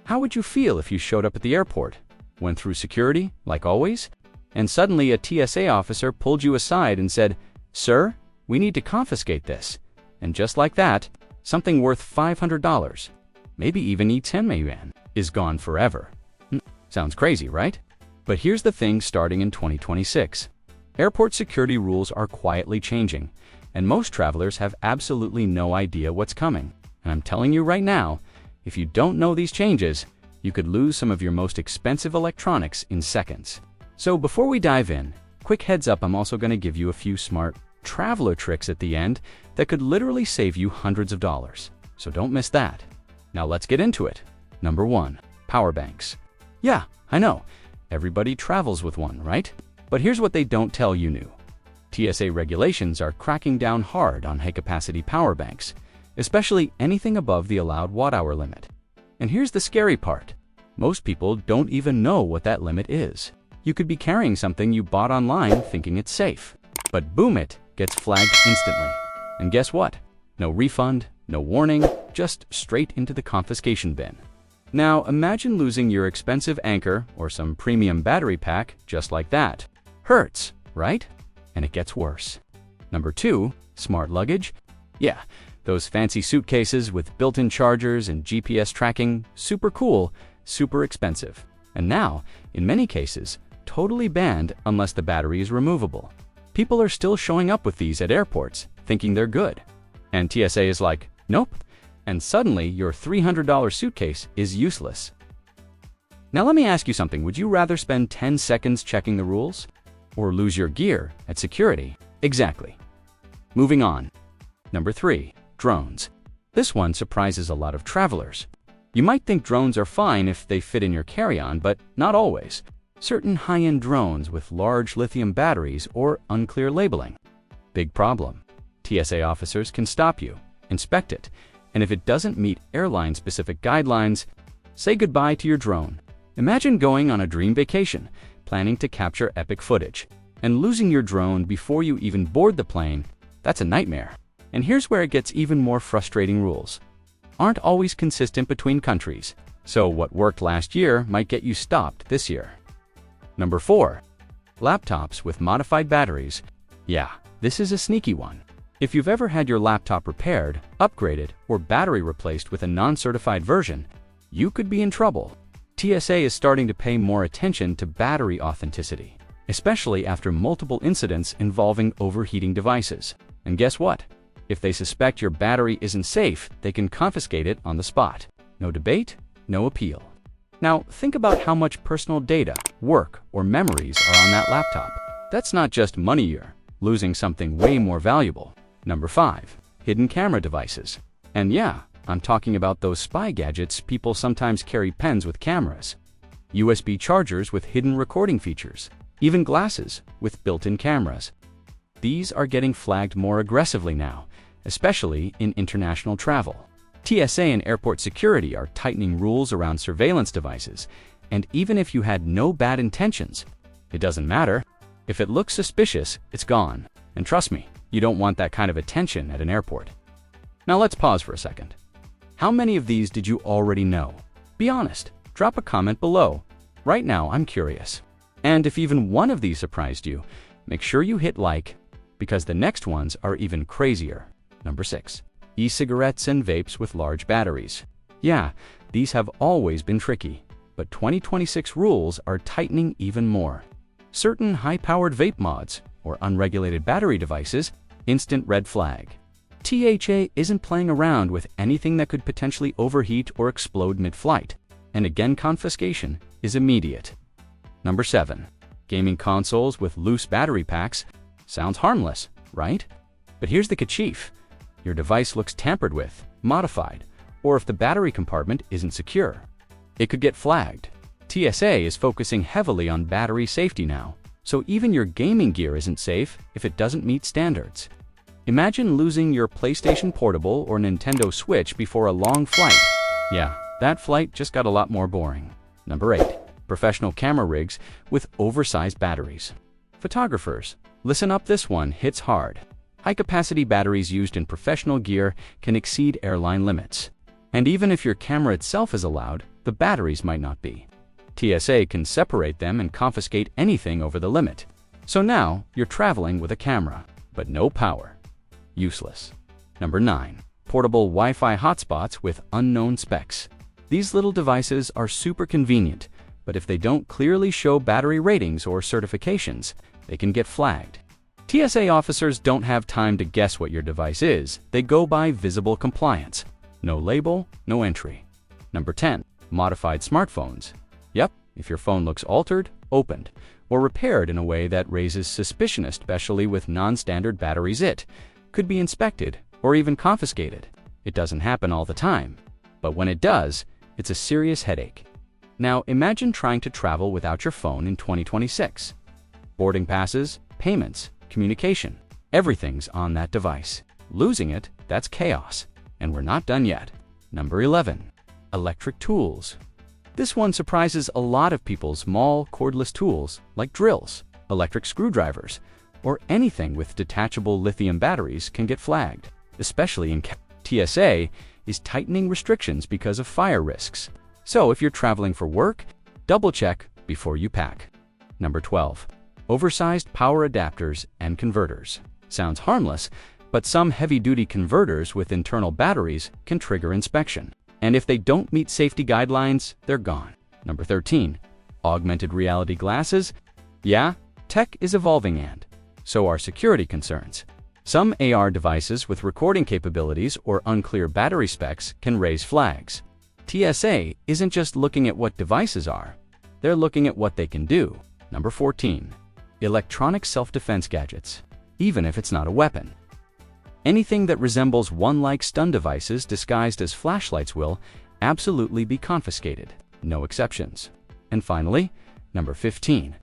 How would you feel if you showed up at the airport, went through security, like always, and suddenly a TSA officer pulled you aside and said, "Sir, we need to confiscate this." And just like that, something worth $500, maybe even 10 yuan, is gone forever. Sounds crazy, right? But here's the thing, starting in 2026. Airport security rules are quietly changing, and most travelers have absolutely no idea what's coming. And I'm telling you right now, if you don't know these changes, you could lose some of your most expensive electronics in seconds. So before we dive in, quick heads up, I'm also going to give you a few smart traveler tricks at the end that could literally save you hundreds of dollars. So don't miss that. Now let's get into it. Number 1, power banks. Yeah, I know, everybody travels with one, right? But here's what they don't tell you new. TSA regulations are cracking down hard on high-capacity power banks, especially anything above the allowed watt-hour limit. And here's the scary part. Most people don't even know what that limit is. You could be carrying something you bought online thinking it's safe, but boom, it gets flagged instantly. And guess what? No refund, no warning, just straight into the confiscation bin. Now imagine losing your expensive anchor or some premium battery pack just like that. Hurts, right? And it gets worse. Number 2, smart luggage. Yeah, those fancy suitcases with built-in chargers and GPS tracking, super cool, super expensive. And now, in many cases, totally banned unless the battery is removable. People are still showing up with these at airports, thinking they're good. And TSA is like, nope. And suddenly, your $300 suitcase is useless. Now let me ask you something. Would you rather spend 10 seconds checking the rules or lose your gear at security? Exactly. Moving on. Number 3, drones. This one surprises a lot of travelers. You might think drones are fine if they fit in your carry-on, but not always. Certain high-end drones with large lithium batteries or unclear labeling. Big problem. TSA officers can stop you, inspect it, and if it doesn't meet airline-specific guidelines, say goodbye to your drone. Imagine going on a dream vacation, planning to capture epic footage, and losing your drone before you even board the plane. That's a nightmare. And here's where it gets even more frustrating. Rules aren't always consistent between countries, so what worked last year might get you stopped this year. Number 4, laptops with modified batteries. Yeah, this is a sneaky one. If you've ever had your laptop repaired, upgraded, or battery replaced with a non-certified version, you could be in trouble. TSA is starting to pay more attention to battery authenticity, especially after multiple incidents involving overheating devices. And guess what? If they suspect your battery isn't safe, they can confiscate it on the spot. No debate, no appeal. Now, think about how much personal data, work, or memories are on that laptop. That's not just money, you're losing something way more valuable. Number 5, hidden camera devices. And yeah, I'm talking about those spy gadgets people sometimes carry, pens with cameras, USB chargers with hidden recording features, even glasses with built-in cameras. These are getting flagged more aggressively now, especially in international travel. TSA and airport security are tightening rules around surveillance devices, and even if you had no bad intentions, it doesn't matter. If it looks suspicious, it's gone. And trust me, you don't want that kind of attention at an airport. Now let's pause for a second. How many of these did you already know? Be honest, drop a comment below. Right now, I'm curious. And if even one of these surprised you, make sure you hit like, because the next ones are even crazier. Number 6, e-cigarettes and vapes with large batteries. Yeah, these have always been tricky, but 2026 rules are tightening even more. Certain high-powered vape mods or unregulated battery devices, instant red flag. TSA isn't playing around with anything that could potentially overheat or explode mid-flight, and again, confiscation is immediate. Number 7, gaming consoles with loose battery packs. Sounds harmless, right? But here's the catch. Your device looks tampered with, modified, or if the battery compartment isn't secure, it could get flagged. TSA is focusing heavily on battery safety now, so even your gaming gear isn't safe if it doesn't meet standards. Imagine losing your PlayStation Portable or Nintendo Switch before a long flight. Yeah, that flight just got a lot more boring. Number 8, professional camera rigs with oversized batteries. Photographers, listen up, this one hits hard. High-capacity batteries used in professional gear can exceed airline limits. And even if your camera itself is allowed, the batteries might not be. TSA can separate them and confiscate anything over the limit. So now you're traveling with a camera, but no power. Useless. Number 9. Portable Wi-Fi hotspots with unknown specs. These little devices are super convenient, but if they don't clearly show battery ratings or certifications, they can get flagged. TSA officers don't have time to guess what your device is. They go by visible compliance. No label, no entry. Number 10. Modified smartphones. Yep, if your phone looks altered, opened, or repaired in a way that raises suspicion, especially with non-standard batteries, it could be inspected or even confiscated. It doesn't happen all the time, but when it does, it's a serious headache. Now imagine trying to travel without your phone in 2026. Boarding passes, payments, communication, everything's on that device. Losing it, that's chaos. And we're not done yet. Number 11. Electric tools. This one surprises a lot of people. Small, cordless tools like drills, electric screwdrivers, or anything with detachable lithium batteries can get flagged, especially in TSA is tightening restrictions because of fire risks. So if you're traveling for work, double-check before you pack. Number 12. Oversized power adapters and converters. Sounds harmless, but some heavy-duty converters with internal batteries can trigger inspection. And if they don't meet safety guidelines, they're gone. Number 13. Augmented reality glasses. Yeah, tech is evolving, and so are security concerns. Some AR devices with recording capabilities or unclear battery specs can raise flags. TSA isn't just looking at what devices are, they're looking at what they can do. Number 14. Electronic self-defense gadgets, even if it's not a weapon. Anything that resembles one-like stun devices disguised as flashlights will absolutely be confiscated, no exceptions. And finally, number 15.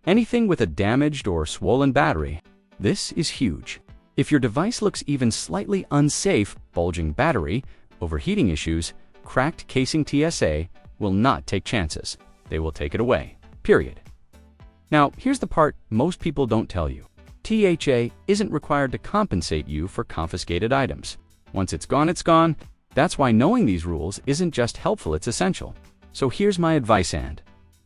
Anything with a damaged or swollen battery. This is huge. If your device looks even slightly unsafe, bulging battery, overheating issues, cracked casing, TSA will not take chances. They will take it away, period. Now, here's the part most people don't tell you. TSA isn't required to compensate you for confiscated items. Once it's gone, it's gone. That's why knowing these rules isn't just helpful, it's essential. So here's my advice, and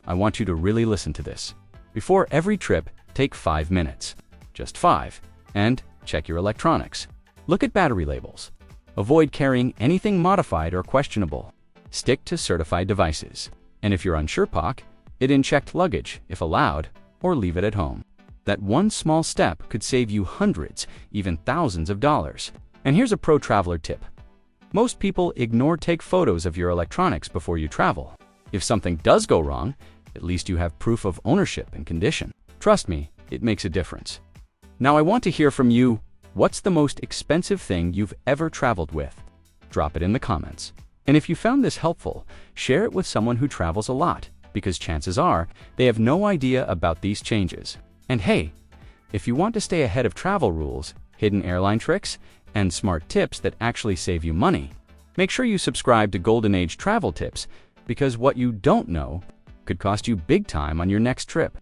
I want you to really listen to this. Before every trip, take 5 minutes. Just 5. And check your electronics. Look at battery labels. Avoid carrying anything modified or questionable. Stick to certified devices. And if you're unsure, pack it in checked luggage, if allowed, or leave it at home. That one small step could save you hundreds, even thousands of dollars. And here's a pro traveler tip. Most people take photos of your electronics before you travel. If something does go wrong, at least you have proof of ownership and condition. Trust me, it makes a difference. Now I want to hear from you. What's the most expensive thing you've ever traveled with? Drop it in the comments. And if you found this helpful, share it with someone who travels a lot, because chances are they have no idea about these changes. And hey, if you want to stay ahead of travel rules, hidden airline tricks, and smart tips that actually save you money, make sure you subscribe to Golden Age Travel Tips, because what you don't know could cost you big time on your next trip.